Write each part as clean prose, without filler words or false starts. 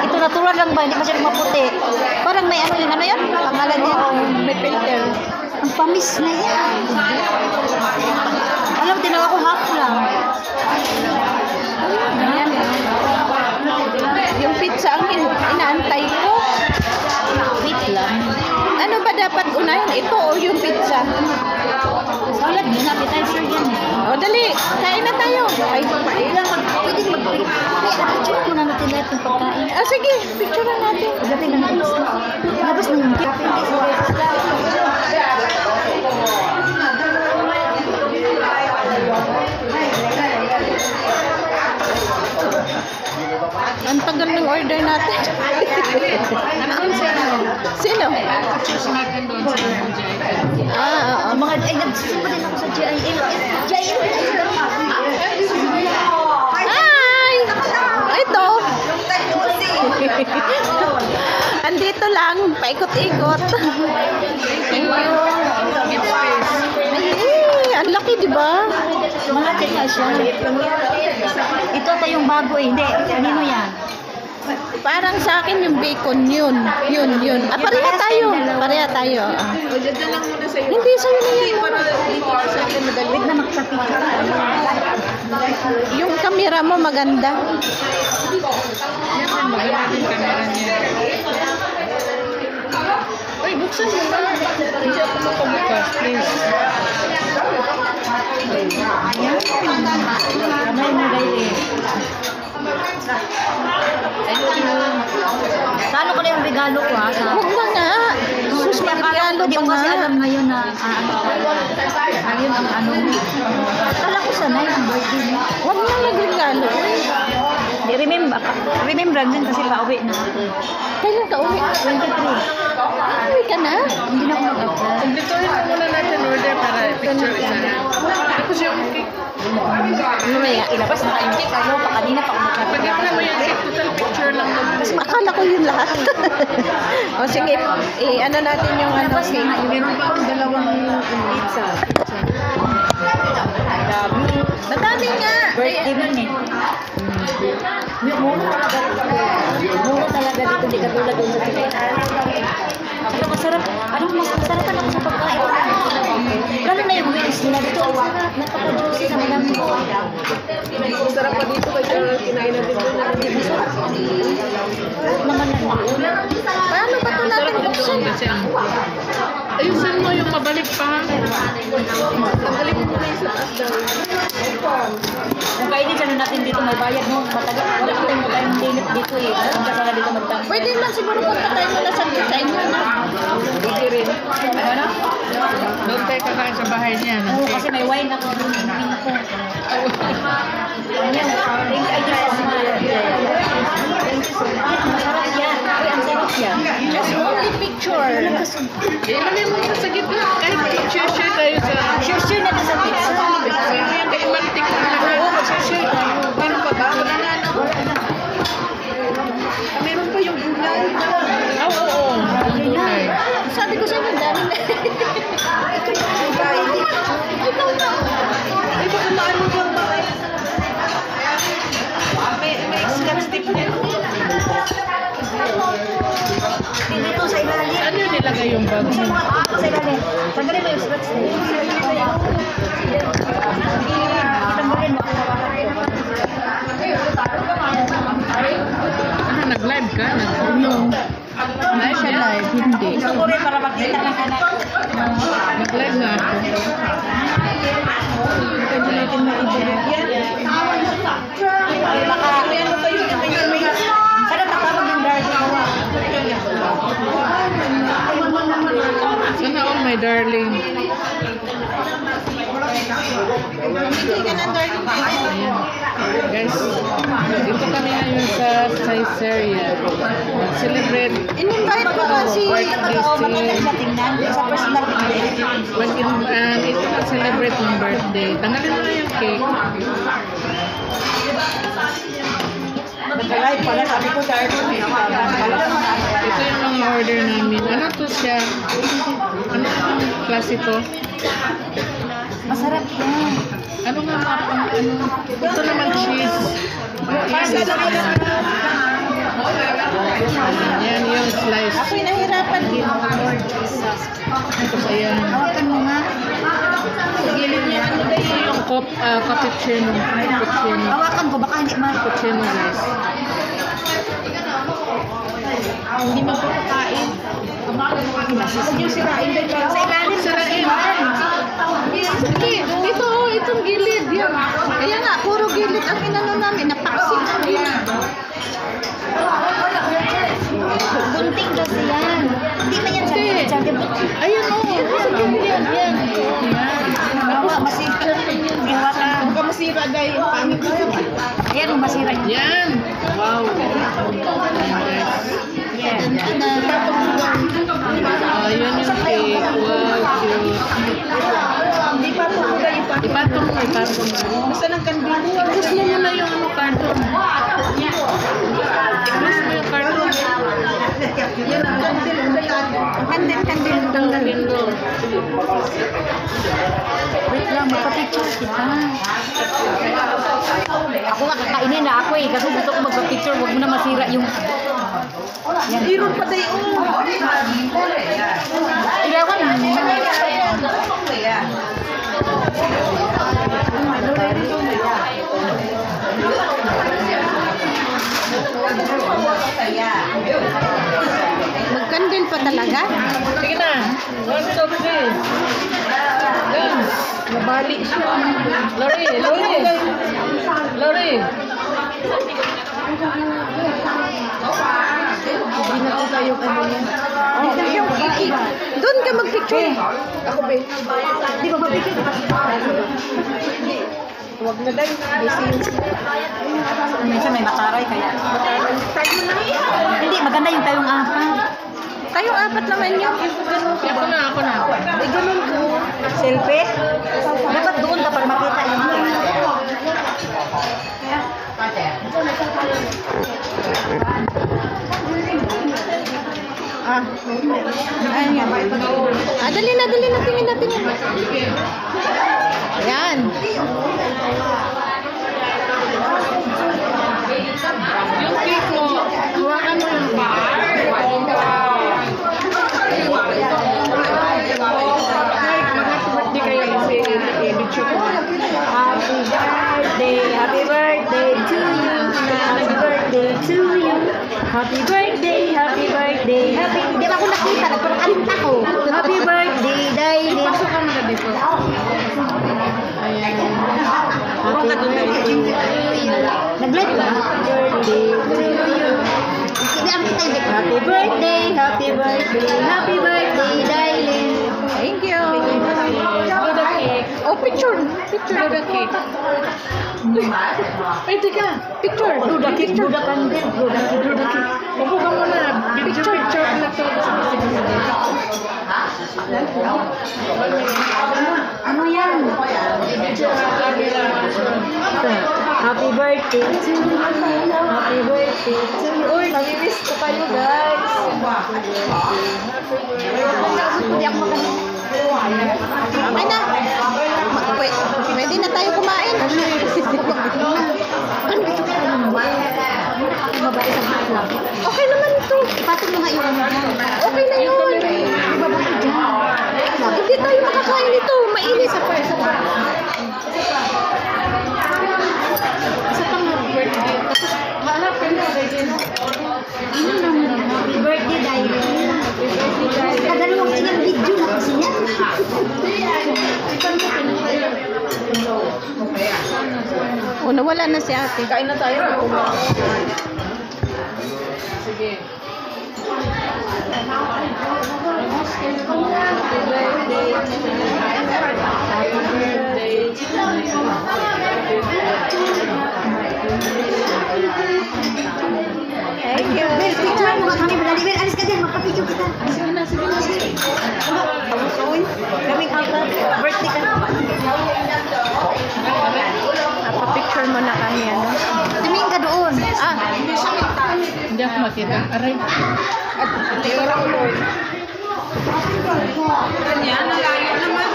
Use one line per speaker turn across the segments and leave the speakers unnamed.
Ito natural lang ba? Hindi masyadong maputi. Parang may ano yun? Pangalan niya.
May filter.
Ang pamis na yan. Alam, tinawag ko half lang.
Ayan. Yung pizza ang inaantay ko.
Wait lang.
Ano ba dapat unahin? Ito o yung pizza?
Salad yun, appetizer yan.
O dali, kain na tayo. Ay,
Pwedeng picture muna natin lahat ng pagkain.
ah, sige, picture natin.
Pagdating na natin. Labas na yung cake.
Ang tagal ng order natin. Sino? Ah, oo.
Mga, ay, nagsisimba din ako sa GIL. GIL!
Hi! Ito. Andito lang, paikot-ikot. Thank you. Ay, ang laki, di ba?
Malaki nga siya. Ito tayong bago eh. Hindi, kanino yan?
Parang sa akin yung bacon yun. Yun. Ah, pareha tayo. Pareha tayo. Ah.
O, dyan lang muna sa'yo.
Hindi, sa'yo na yan.
Para dito sa akin madali.
Wait na magpapicture.
Yung camera mo maganda.
Yan, maganda din camera niya. Uy, buksan mo na. Hindi ako makabukas, please.
Kamay mo guys eh. Saan ko na yung regalo ko ha?
Huwag na nga. Sus, may regalo
Hindi
pa
ko kasi
nga.
alam ngayon na ngayon ang ano. Kala ko sanay ang birthday niya.
Huwag na nagregalo.
Di remember din kasi pauwi na ako.
Kailan ka uwi?
23.
Uwi ka na?
Hindi na ako mag-apply.
Kumpletuhin mo muna natin order para picture isa. Tapos yung cake.
Mamaya.
Ilabas na kayong cake. Ayaw pa kanina pa ako
Pag-apply mo yung cake, total picture lang mo.
Akala ko yun lahat. O sige, ano natin yung ano. Cake.
Meron pa akong dalawang pizza.
Madami nga.
birthday mo eh. Mura talaga dito, di katulad doon sa Pilipinas. Pero masarap, anong mas masarap ako sa pagkain. Lalo na yung wings nila dito, ang sarap, napaka-juicy sa madami ko.
Masarap pa dito kasi kinain natin doon.
Masarap naman na.
Paano ba ito natin buksan?
Ayusin mo yung mabalik pa. Tanggalin mo muna yung sa taas daw.
Kung kainin sana natin dito, may bayad mo. Matagal, wala ko tayong magkayong limit dito eh. Punta sana dito magtanggal.
Pwede na siguro punta tayo muna sa inyo na.
Pwede rin.
Ano na?
Doon tayo kakain sa bahay niya.
Oo, kasi may wine ako. Wine ako. Ayan, thank you so much. Thank you so much. Masarap yan. Uy, ang sarap yan.
Just only picture.
Ilagay mo sa gitna. Kahit share tayo sa...
Share natin sa pizza.
Pwede mo yung kaimantik na lahat.
Oo, share tayo.
Meron pa ba? Wala na. Meron pa yung gulay. Oo. Gulay.
Sabi ko sa inyo, dami na.
Ay, baka maano lang ba? May scotch stick niya.
Dito sa ilalim.
Ano yung nilagay yung bag mo?
Sa ilalim. Tanggalin mo yung scotch. Tanggalin mo.
Ano, nag-live ka?
Hindi siya live, hindi.
Gusto ko rin para makita ng anak.
Nag-live na ako.
Pwede natin ma-interview yan. Baka, sana takawag yung darling mo.
Sana all my darling.
Bigay ka ng darling.
Ayan. Guys, dito kami ngayon sa Caesarea. Celebrate
In-invite ko kasi.
Maganda siya tingnan sa personal birthday.
ito celebrate yung birthday. Tanggalin mo na yung cake.
Nag-live pala, sabi ko darling.
Ito yung mga order namin. Ano to siya? Ano klase to?
Masarap yan.
Ano nga mga Ito naman cheese. Yan yung slice.
Ako'y nahirapan din.
Ito pa yan.
Hawakan mo nga.
Sa gilid niya, ano ba yung cappuccino? Cappuccino.
Hawakan ko, baka hindi ma...
Cappuccino, guys. Hindi magpapakain. Huwag yung sirain din.
Sa ilalim,
Sirain. Sige, dito, itong gilid. Yan.
Kaya nga, puro gilid ang inano namin. Napaksik ang gilid.
bunting kasi yan. Hindi na yan sa gilid, sabi mo.
Ayan, o. Yan.
Bawa, masira. Iwa ka.
Huwag ka masira dahil pangit mo.
Ayan, ang masira.
Yan. Wow.
Yes.
Ayan yung cake. Wow, cute.
Hindi pa ito ko kayo pa.
Ipatong mo.
Basta ng kandilo.
I-close mo muna yung ano, carton. I-close mo yung carton.
Yan ang kandil.
Kandil.
Lindo.
Wait lang, magpa-picture kita. Ako nga kakainin na ako eh, kasi gusto ko magpa-picture, huwag mo na masira yung... Yan.
Iron pa tayo.
Ilawan mo.
Magkandil pa talaga?
Sige na. 1, 2, 3. Yan.
Mabalik siya.
Lori.
Hindi na ko kayo ano yan. Yung cake. Doon ka mag-picture. Ako ba?
Di ba ba-picture?
Huwag na dahil. Busy yung
Minsan may mataray kaya.
tayo na.
Hindi, maganda yung tayong apat.
Tayong apat naman yun.
Ako na.
Eh, ganun ko.
Selfie? Dapat doon ka para makita yung
Ayan yan. Dali na. Tingin natin yan. Ayan.
Yung cake mo, hawakan mo yung paa. Mag-happy birthday kayo kasi i-video ko.
Happy birthday to you. Happy birthday to you. Happy birthday. Hindi ba ako nakita? Nagpapakanta ko. Happy birthday, Daily.
Pasok ka na dito. Ayan.
Happy birthday to you. Nag-live ba? Birthday to you. Hindi ang kita yung happy birthday, Daily.
Thank you.
Do the cake.
Oh, picture.
Do the cake. Ay, teka. Picture.
Do the cake.
Upo ka muna. Picture na to.
Ano yan? Happy birthday to you. Happy birthday to you. Uy, nami-miss ko kayo, guys. Hindi ako makalit.
Ay na. Pwede na tayo kumain. Okay naman ito.
Patong mga iwan mo.
Okay na yun. Hindi tayo makakain nito. Mainit.
Isa pa. Isa pang birthday. Tapos, hanapin mo again.
Happy birthday, Daily. Kadalawang silang video na kasi yan.
O, nawala na si ate.
Kain na tayo. Sige.
Thank you. Bel, picture mo nga kami. Bel, alis ka dyan. Magpa-picture kita.
Sige na.
Kaming apat. Birthday ka.
Picture mo na kami, ano?
Tumingin ka doon.
Hindi ako makita. Aray.
Kanya, nalayo naman.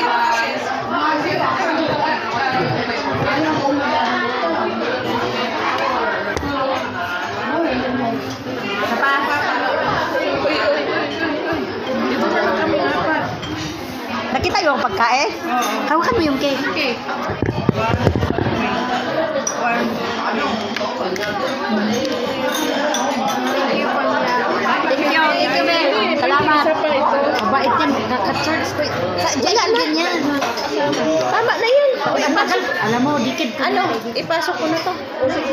Dito na lang kami apat.
Nakita yung pagkain? Hawakan mo yung cake.
Okay.
Thank you, Bel. Salamat.
Isa pa ito.
Mabait yan. Naka-charge ko. Diyan yan.
Tama na yun.
Uy, ang bakal. Alam mo, dikit ko.
Ano? Ipasok ko na to.
Thank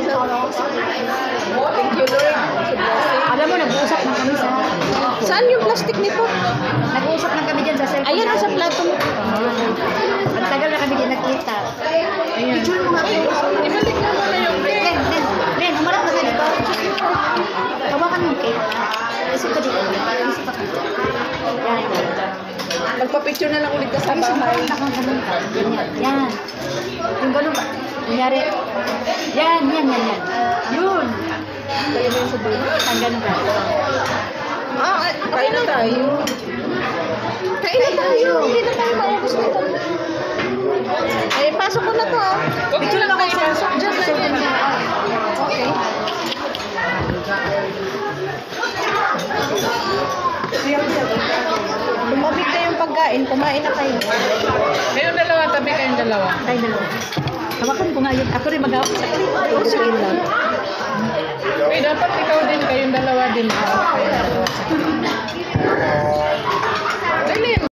you, Lord.
Alam mo, nag-uusap na kami sa...
Saan yung plastic nito?
Nag-uusap na kami dyan sa cellphone.
Ayan, nasa plato mo.
Ang tagal na kami din nakita. Picture mo nga ako.
Ibalik na muna yung cake.
Len, humarap na kayo dito. Hawakan mo yung cake. Isip ka dito. Isip ka dito. Yan.
Magpa-picture na lang ulit ka sa
Ay,
bahay.
sumarap na kang ganun ka. Ganyan. Yan. Yung ganun ba? Kunyari. Yan. Yun.
Kaya mo yung sa dulo.
Ang ganun ka.
Kain na tayo.
Kain na tayo. Hindi na tayo maubos nito. Ay, pasok ko na to ah.
Picture na kayo sa... Diyan sa cellphone niya.
Okay. Lumamig na yung pagkain. Kumain na kayo.
Kayong dalawa, tabi kayong dalawa.
Tayo dalawa. Hawakan ko nga yun. Ako rin mag-hawak sa kanila. Sige lang.
Uy, dapat ikaw din, kayong dalawa din. Dali.